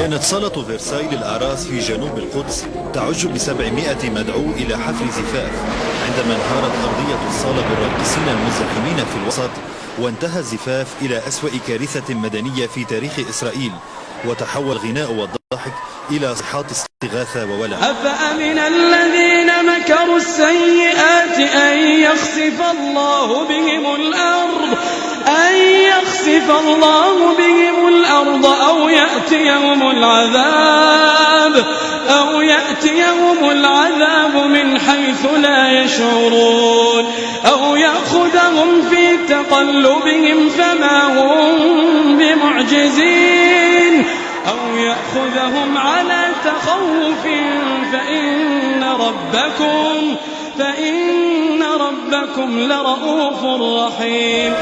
كانت صالة فرساي للأعراس في جنوب القدس تعج ب700 مدعو إلى حفل زفاف، عندما انهارت أرضية الصالة بالراقصين المزدحمين في الوسط، وانتهى الزفاف إلى أسوأ كارثة مدنية في تاريخ إسرائيل، وتحول الغناء والضحك إلى صيحات استغاثة وولع. أفأمن الذين مكروا السيئات أن يخسف الله بهم الأرض أو يأتيهم العذاب من حيث لا يشعرون أو يأخذهم في تقلبهم فما هم بمعجزين أو يأخذهم على تخوف فإن ربكم لرؤوف رحيم.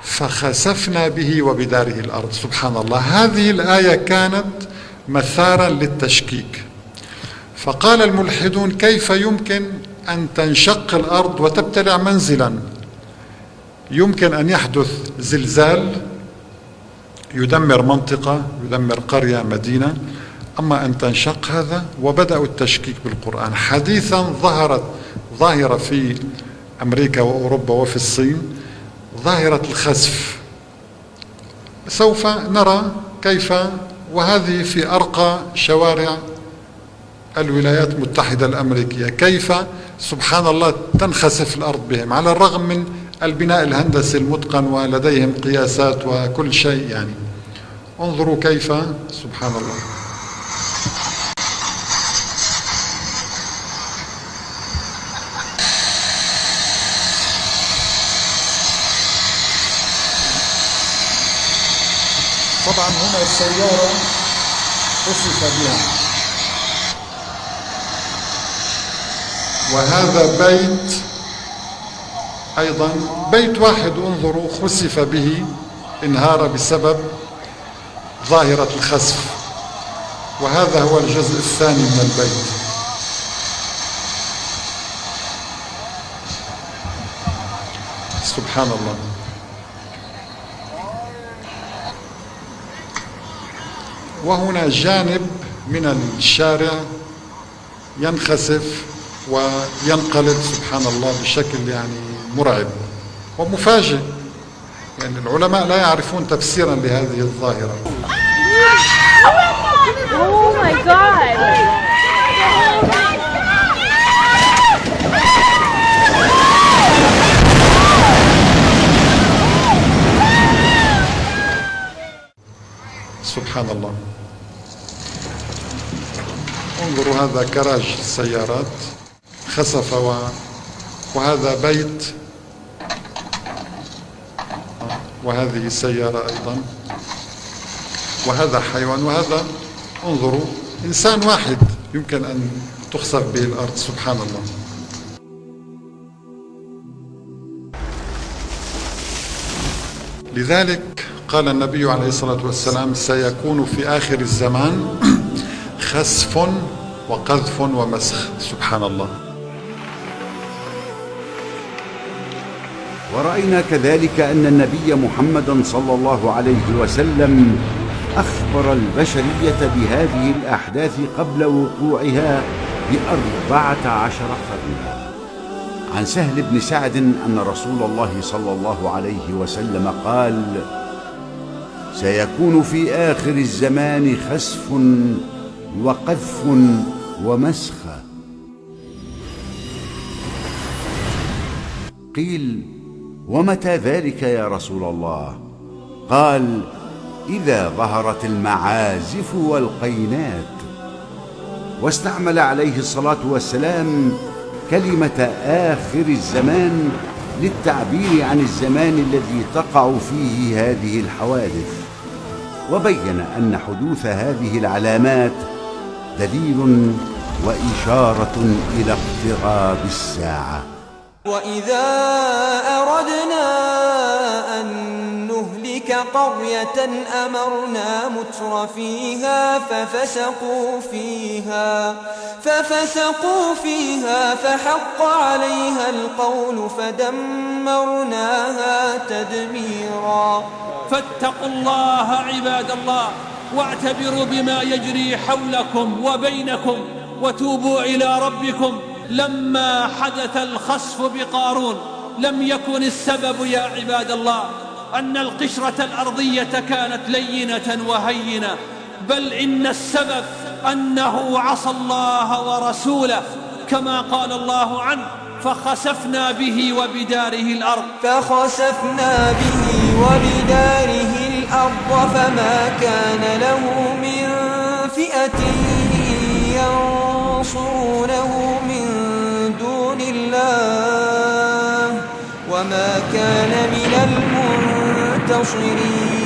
فخسفنا به وبداره الأرض. سبحان الله، هذه الآية كانت مثارا للتشكيك، فقال الملحدون: كيف يمكن أن تنشق الأرض وتبتلع منزلا؟ يمكن أن يحدث زلزال يدمر منطقة، يدمر قرية، مدينة، أما أن تنشق هذا. وبدأوا التشكيك بالقرآن. حديثا ظهرت ظاهرة في أمريكا وأوروبا وفي الصين، ظاهرة الخسف. سوف نرى كيف، وهذه في أرقى شوارع الولايات المتحدة الأمريكية، كيف سبحان الله تنخسف الأرض بهم، على الرغم من البناء الهندسي المتقن ولديهم قياسات وكل شيء. يعني انظروا كيف سبحان الله. طبعا هنا السيارة خسف بها، وهذا بيت أيضا، بيت واحد انظروا خسف به، انهار بسبب ظاهرة الخسف. وهذا هو الجزء الثاني من البيت. سبحان الله. وهنا جانب من الشارع ينخسف وينقلب سبحان الله بشكل يعني مرعب ومفاجئ. يعني العلماء لا يعرفون تفسيرا لهذه الظاهرة. Oh my God! سبحان الله. انظروا هذا كراج السيارات خسف، وهذا بيت، وهذه سيارة أيضا، وهذا حيوان، وهذا انظروا إنسان واحد يمكن أن تخسف به الأرض. سبحان الله. لذلك قال النبي عليه الصلاة والسلام: سيكون في آخر الزمان خسف وقذف ومسخ. سبحان الله. ورأينا كذلك أن النبي محمدا صلى الله عليه وسلم أخبر البشرية بهذه الأحداث قبل وقوعها ب14 قرنا. عن سهل بن سعد أن رسول الله صلى الله عليه وسلم قال: سيكون في آخر الزمان خسف وقذف ومسخ. قيل: ومتى ذلك يا رسول الله؟ قال: إذا ظهرت المعازف والقينات. واستعمل عليه الصلاة والسلام كلمة آخر الزمان للتعبير عن الزمان الذي تقع فيه هذه الحوادث، وبين أن حدوث هذه العلامات دليل وإشارة إلى اقتراب الساعة. وإذا أردنا أن نهلك قرية أمرنا متر فيها ففسقوا فيها فحق عليها القول فدمرناها تدميرا. فاتقوا الله عباد الله، واعتبروا بما يجري حولكم وبينكم، وتوبوا إلى ربكم. لما حدث الخسف بقارون لم يكن السبب يا عباد الله أن القشرة الأرضية كانت لينة وهينة، بل إن السبب أنه عصى الله ورسوله، كما قال الله عنه: فخسفنا به وبداره الأرض. فخسفنا به وبداره الأرض فما كان له من فئة ينصرونه من دون الله وما كان من المنتصرين.